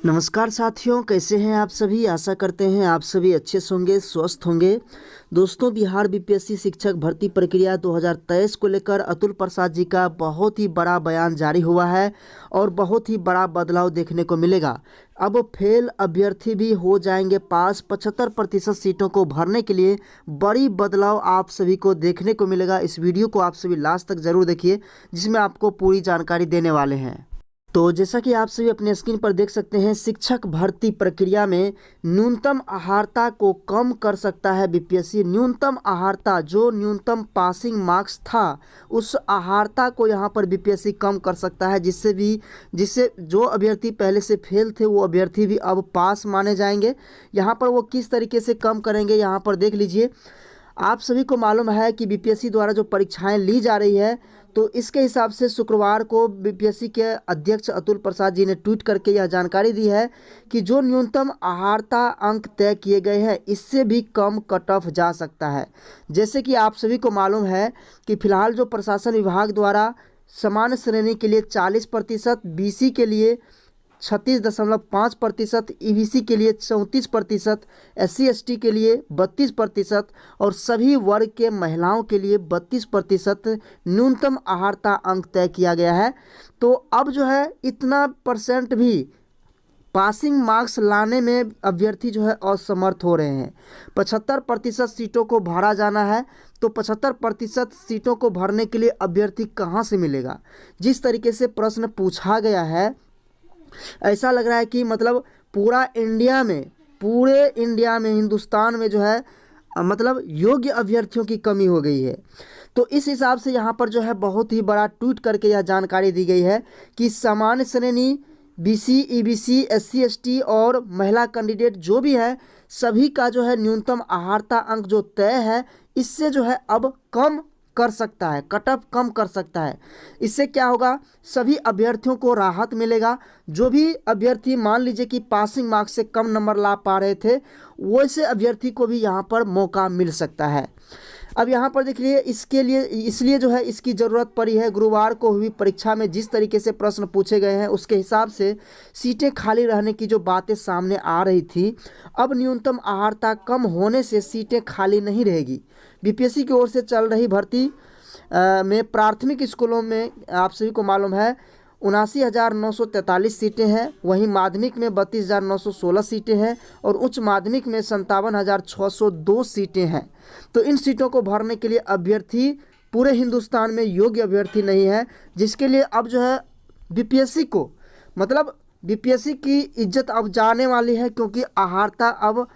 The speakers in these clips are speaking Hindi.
नमस्कार साथियों, कैसे हैं आप सभी। आशा करते हैं आप सभी अच्छे से होंगे, स्वस्थ होंगे। दोस्तों, बिहार बीपीएससी शिक्षक भर्ती प्रक्रिया 2023 को लेकर अतुल प्रसाद जी का बहुत ही बड़ा बयान जारी हुआ है और बहुत ही बड़ा बदलाव देखने को मिलेगा। अब फेल अभ्यर्थी भी हो जाएंगे पास। 75% सीटों को भरने के लिए बड़ी बदलाव आप सभी को देखने को मिलेगा। इस वीडियो को आप सभी लास्ट तक जरूर देखिए, जिसमें आपको पूरी जानकारी देने वाले हैं। तो जैसा कि आप सभी अपने स्क्रीन पर देख सकते हैं, शिक्षक भर्ती प्रक्रिया में न्यूनतम अहार्ता को कम कर सकता है बीपीएससी। न्यूनतम अहार्ता, जो न्यूनतम पासिंग मार्क्स था, उस अहार्ता को यहां पर बीपीएससी कम कर सकता है, जिससे जो अभ्यर्थी पहले से फेल थे वो अभ्यर्थी भी अब पास माने जाएंगे। यहां पर वो किस तरीके से कम करेंगे, यहां पर देख लीजिए। आप सभी को मालूम है कि बीपीएससी द्वारा जो परीक्षाएं ली जा रही है, तो इसके हिसाब से शुक्रवार को बीपीएससी के अध्यक्ष अतुल प्रसाद जी ने ट्वीट करके यह जानकारी दी है कि जो न्यूनतम अहार्ता अंक तय किए गए हैं, इससे भी कम कट ऑफ जा सकता है। जैसे कि आप सभी को मालूम है कि फिलहाल जो प्रशासन विभाग द्वारा सामान्य श्रेणी के लिए 40%, बीसी के लिए 36.5%, ईबीसी के लिए 34%, SC/ST के लिए 32% और सभी वर्ग के महिलाओं के लिए 32% न्यूनतम अहार्ता अंक तय किया गया है। तो अब जो है इतना परसेंट भी पासिंग मार्क्स लाने में अभ्यर्थी जो है असमर्थ हो रहे हैं। 75% सीटों को भरा जाना है, तो 75% सीटों को भरने के लिए अभ्यर्थी कहाँ से मिलेगा। जिस तरीके से प्रश्न पूछा गया है, ऐसा लग रहा है कि मतलब पूरे इंडिया में हिंदुस्तान में जो है मतलब योग्य अभ्यर्थियों की कमी हो गई है। तो इस हिसाब से यहाँ पर जो है बहुत ही बड़ा ट्वीट करके यह जानकारी दी गई है कि सामान्य श्रेणी, बीसी, ईबीसी, SC/ST और महिला कैंडिडेट जो भी है, सभी का जो है न्यूनतम अहार्ता अंक जो तय है, इससे जो है अब कम कर सकता है, कट ऑफ कम कर सकता है। इससे क्या होगा, सभी अभ्यर्थियों को राहत मिलेगा। जो भी अभ्यर्थी मान लीजिए कि पासिंग मार्क्स से कम नंबर ला पा रहे थे, वैसे अभ्यर्थी को भी यहाँ पर मौका मिल सकता है। अब यहाँ पर देखिए, इसलिए जो है इसकी ज़रूरत पड़ी है। गुरुवार को हुई परीक्षा में जिस तरीके से प्रश्न पूछे गए हैं, उसके हिसाब से सीटें खाली रहने की जो बातें सामने आ रही थी, अब न्यूनतम अहार्ता कम होने से सीटें खाली नहीं रहेगी। बीपीएससी की ओर से चल रही भर्ती में प्राथमिक स्कूलों में आप सभी को मालूम है 79,943 सीटें हैं। वहीं माध्यमिक में 32,916 सीटें हैं और उच्च माध्यमिक में 57,602 सीटें हैं। तो इन सीटों को भरने के लिए अभ्यर्थी पूरे हिंदुस्तान में योग्य अभ्यर्थी नहीं है, जिसके लिए अब जो है बीपीएससी को मतलब बीपीएससी की इज्जत अब जाने वाली है, क्योंकि अहार्ता अब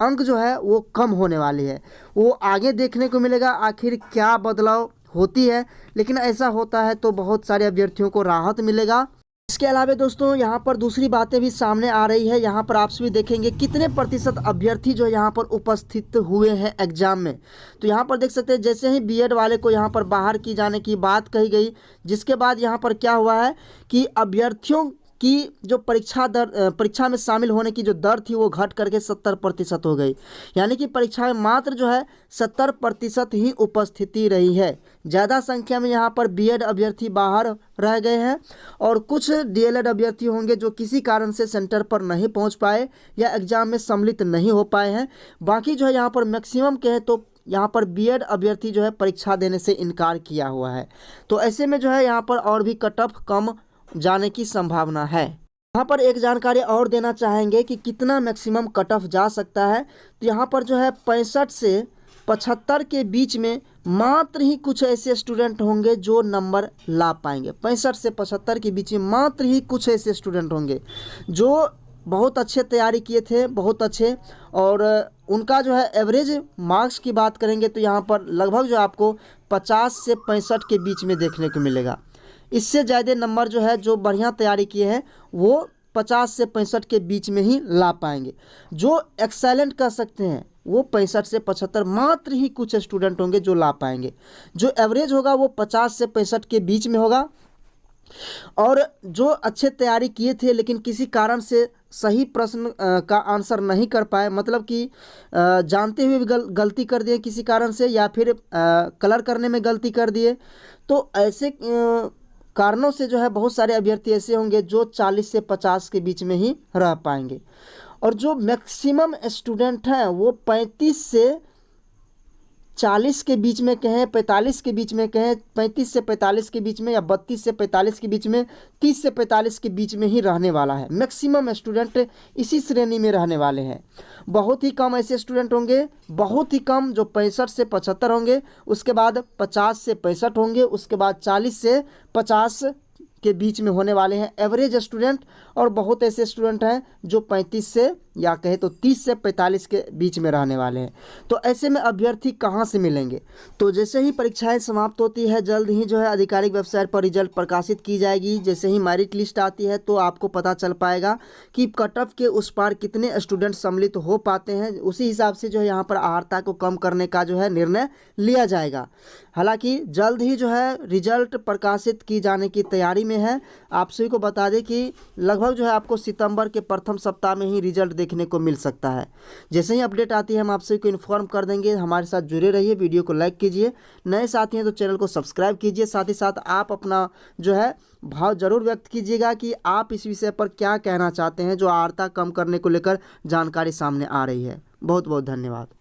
अंक जो है वो कम होने वाली है। वो आगे देखने को मिलेगा आखिर क्या बदलाव होती है, लेकिन ऐसा होता है तो बहुत सारे अभ्यर्थियों को राहत मिलेगा। इसके अलावा दोस्तों, यहाँ पर दूसरी बातें भी सामने आ रही है। यहाँ पर आप सभी देखेंगे कितने प्रतिशत अभ्यर्थी जो यहाँ पर उपस्थित हुए हैं एग्जाम में। तो यहाँ पर देख सकते हैं, जैसे ही बीएड वाले को यहाँ पर बाहर की जाने की बात कही गई, जिसके बाद यहाँ पर क्या हुआ है कि अभ्यर्थियों की जो परीक्षा में शामिल होने की जो दर थी, वो घट करके 70% हो गई। यानी कि परीक्षा में मात्र जो है 70% ही उपस्थिति रही है। ज़्यादा संख्या में यहाँ पर बीएड अभ्यर्थी बाहर रह गए हैं और कुछ डीएलएड अभ्यर्थी होंगे जो किसी कारण से सेंटर पर नहीं पहुँच पाए या एग्जाम में सम्मिलित नहीं हो पाए हैं। बाकी जो है यहाँ पर मैक्सिमम कहे तो यहाँ पर बीएड अभ्यर्थी जो है परीक्षा देने से इनकार किया हुआ है। तो ऐसे में जो है यहाँ पर और भी कट ऑफ कम जाने की संभावना है। यहाँ पर एक जानकारी और देना चाहेंगे कि कितना मैक्सिमम कट ऑफ जा सकता है। तो यहाँ पर जो है 65 से 75 के बीच में मात्र ही कुछ ऐसे स्टूडेंट होंगे जो नंबर ला पाएंगे। 65 से 75 के बीच में मात्र ही कुछ ऐसे स्टूडेंट होंगे जो बहुत अच्छे तैयारी किए थे, बहुत अच्छे, और उनका जो है एवरेज मार्क्स की बात करेंगे तो यहाँ पर लगभग जो आपको 50 से 65 के बीच में देखने को मिलेगा। इससे ज़्यादा नंबर जो है जो बढ़िया तैयारी किए हैं वो 50 से 65 के बीच में ही ला पाएंगे। जो एक्सेलेंट कर सकते हैं वो 65 से 75 मात्र ही कुछ स्टूडेंट होंगे जो ला पाएंगे। जो एवरेज होगा वो 50 से 65 के बीच में होगा। और जो अच्छे तैयारी किए थे लेकिन किसी कारण से सही प्रश्न का आंसर नहीं कर पाए, मतलब कि जानते हुए भी गलती कर दिए किसी कारण से, या फिर कलर करने में गलती कर दिए, तो ऐसे कारणों से जो है बहुत सारे अभ्यर्थी ऐसे होंगे जो 40 से 50 के बीच में ही रह पाएंगे, और जो मैक्सिमम स्टूडेंट हैं वो 35 से 40 के बीच में कहें, 45 के बीच में कहें, 35 से 45 के बीच में, या 32 से 45 के बीच में, 30 से 45 के बीच में ही रहने वाला है। मैक्सिमम स्टूडेंट इसी श्रेणी में रहने वाले हैं। बहुत ही कम ऐसे स्टूडेंट होंगे, बहुत ही कम, जो 65 से 75 होंगे, उसके बाद 50 से 65 होंगे, उसके बाद 40 से 50 के बीच में होने वाले हैं एवरेज स्टूडेंट, और बहुत ऐसे स्टूडेंट हैं जो 35 से या कहे तो 30 से 45 के बीच में रहने वाले हैं। तो ऐसे में अभ्यर्थी कहां से मिलेंगे? तो जैसे ही परीक्षाएं समाप्त होती है, जल्द ही जो है आधिकारिक वेबसाइट पर रिजल्ट प्रकाशित की जाएगी। जैसे ही मेरिट लिस्ट आती है तो आपको पता चल पाएगा कि कट ऑफ के उस पार कितने स्टूडेंट सम्मिलित हो पाते हैं। उसी हिसाब से जो है यहाँ पर अहर्ता को कम करने का जो है निर्णय लिया जाएगा। हालांकि जल्द ही जो है रिजल्ट प्रकाशित की जाने की तैयारी में है। आप सभी को बता दें कि लगभग जो है आपको सितंबर के प्रथम सप्ताह में ही रिजल्ट देखने को मिल सकता है। जैसे ही अपडेट आती है हम आप सभी को इन्फॉर्म कर देंगे। हमारे साथ जुड़े रहिए, वीडियो को लाइक कीजिए, नए साथी हैं तो चैनल को सब्सक्राइब कीजिए। साथ ही साथ आप अपना जो है भाव जरूर व्यक्त कीजिएगा कि आप इस विषय पर क्या कहना चाहते हैं जो अहर्ता कम करने को लेकर जानकारी सामने आ रही है। बहुत बहुत धन्यवाद।